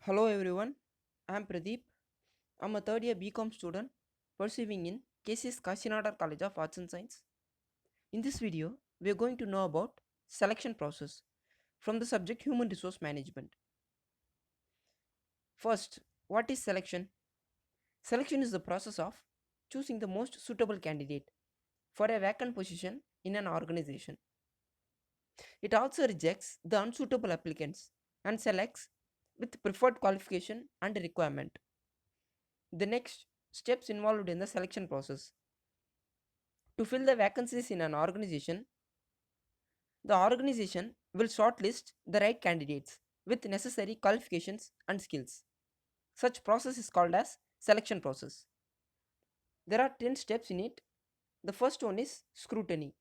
Hello everyone, I am Pradeep. I am a third year BCom student pursuing in KCS Kashinadar College of Arts and Science. In this video, we are going to know about selection process from the subject Human Resource Management. First, what is selection? Selection is the process of choosing the most suitable candidate for a vacant position in an organization. It also rejects the unsuitable applicants and selects with preferred qualification and requirement. The next steps involved in the selection process. To fill the vacancies in an organization, the organization will shortlist the right candidates with necessary qualifications and skills. Such process is called as selection process. There are 10 steps in it. The first one is scrutiny.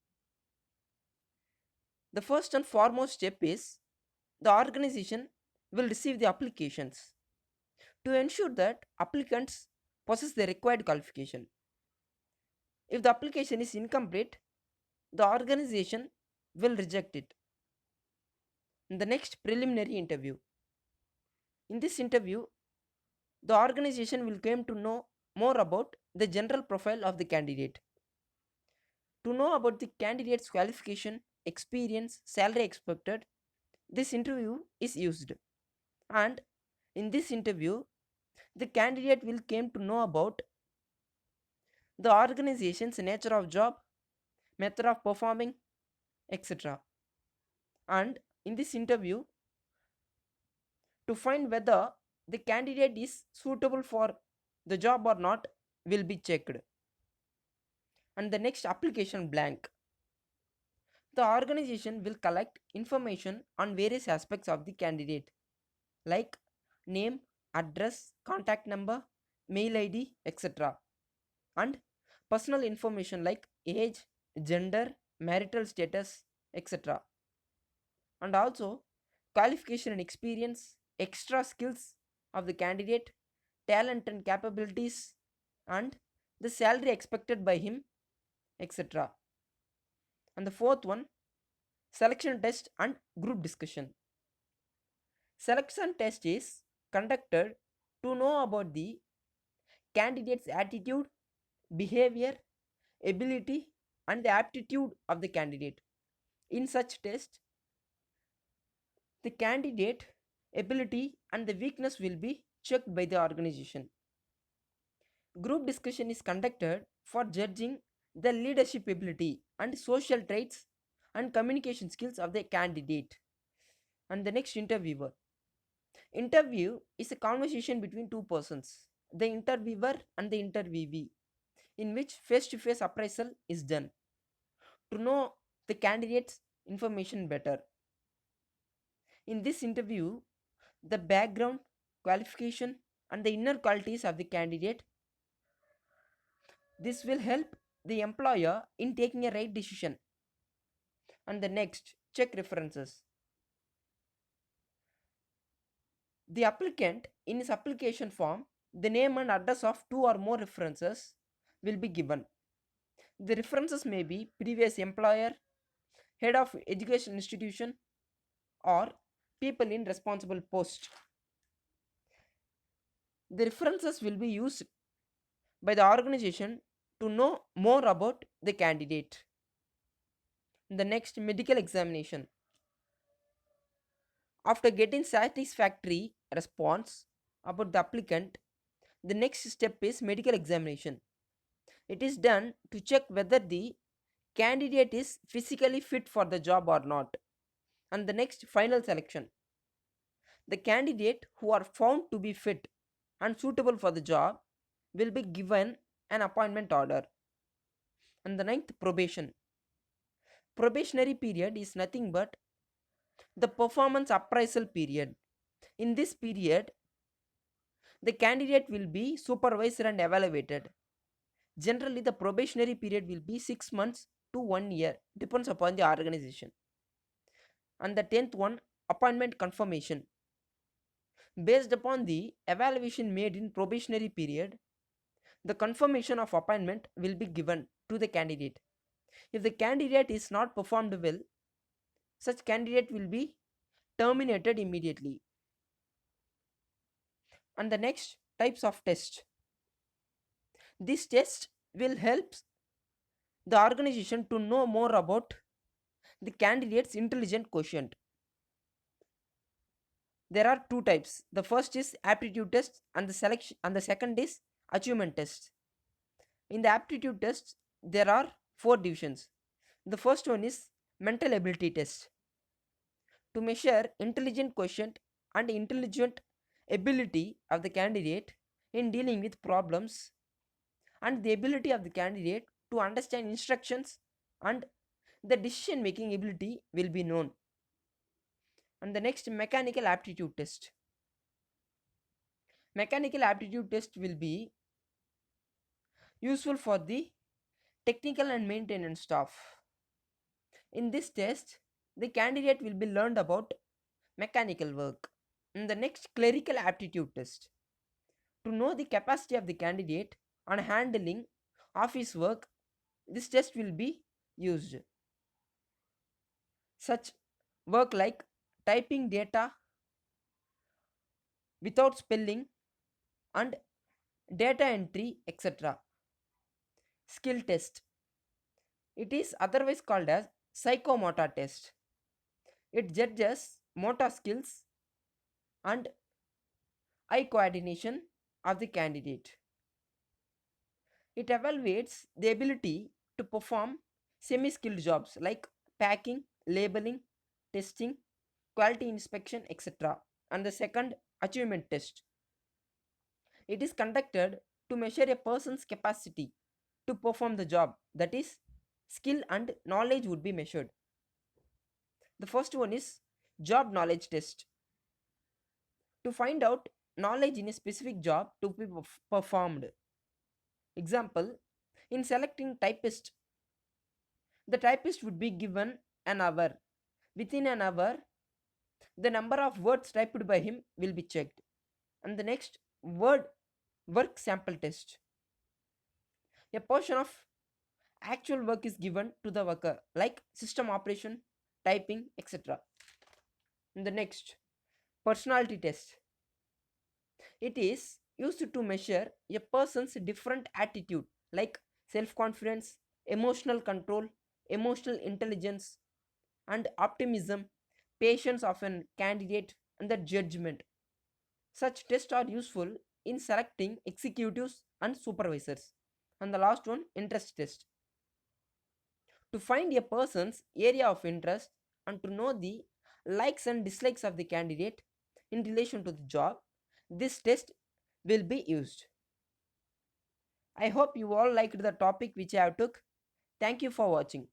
The first and foremost step is the organization will receive the applications to ensure that applicants possess the required qualification. If the application is incomplete, the organization will reject it. The next, preliminary interview. In this interview, the organization will come to know more about the general profile of the candidate. To know about the candidate's qualification, experience, salary expected, this interview is used. And in this interview, the candidate will come to know about the organization's nature of job, method of performing, etc. And in this interview, to find whether the candidate is suitable for the job or not will be checked. And the next, application blank. The organization will collect information on various aspects of the candidate like name, address, contact number, mail ID, etc. and personal information like age, gender, marital status, etc. and also qualification and experience, extra skills of the candidate, talent and capabilities, and the salary expected by him, etc. And the fourth one, selection test and group discussion. Selection test is conducted to know about the candidate's attitude, behavior, ability, and the aptitude of the candidate. In such test, the candidate ability and the weakness will be checked by the organization. Group discussion is conducted for judging the leadership ability and social traits and communication skills of the candidate. And the next, interviewer. Interview is a conversation between two persons, the interviewer and the interviewee, in which face to face appraisal is done to know the candidate's information better. In this interview, the background, qualification, and the inner qualities of the candidate, this will help the employer in taking a right decision. And the next, check references. The applicant in his application form, the name and address of two or more references will be given. The references may be previous employer, head of education institution, or people in responsible post. The references will be used by the organization to know more about the candidate. The next, medical examination. After getting satisfactory response about the applicant, the next step is medical examination. It is done to check whether the candidate is physically fit for the job or not. And the next, final selection. The candidate who are found to be fit and suitable for the job will be given an appointment order. And the ninth, probation. Probationary period is nothing but the performance appraisal period. In this period, the candidate will be supervised and evaluated. Generally, the probationary period will be 6 months to 1 year, depends upon the organization. And the 10th one, appointment confirmation. Based upon the evaluation made in probationary period, the confirmation of appointment will be given to the candidate. If the candidate is not performed well, such candidate will be terminated immediately. And the next types of test. This test will help the organization to know more about the candidate's intelligent quotient. There are two types. The first is aptitude test and the selection and the second is achievement test. In the aptitude test, there are four divisions. The first one is mental ability test to measure intelligent quotient and intelligent ability of the candidate in dealing with problems and the ability of the candidate to understand instructions and the decision making ability will be known. And the next mechanical aptitude test. Mechanical aptitude test will be useful for the technical and maintenance staff. In this test, the candidate will be learned about mechanical work. In the next clerical aptitude test, to know the capacity of the candidate on handling office work, this test will be used. Such work like typing data without spelling and data entry, etc. Skill test. It is otherwise called as psychomotor test. It judges motor skills and eye coordination of the candidate. It evaluates the ability to perform semi skilled jobs like packing, labeling, testing, quality inspection, etc. And the second, achievement test. It is conducted to measure a person's capacity to perform the job. That is, skill and knowledge would be measured. The first one is job knowledge test to find out knowledge in a specific job to be performed. Example, in selecting typist, the typist would be given an hour. Within an hour, the number of words typed by him will be checked. And the next, word work sample test. A portion of actual work is given to the worker, like system operation, typing, etc. And the next, personality test. It is used to measure a person's different attitude, like self confidence, emotional control, emotional intelligence, and optimism, patience of an candidate, and the judgment. Such tests are useful in selecting executives and supervisors. And the last one, interest test. To find a person's area of interest and to know the likes and dislikes of the candidate in relation to the job, this test will be used. I hope you all liked the topic which I have took. Thank you for watching.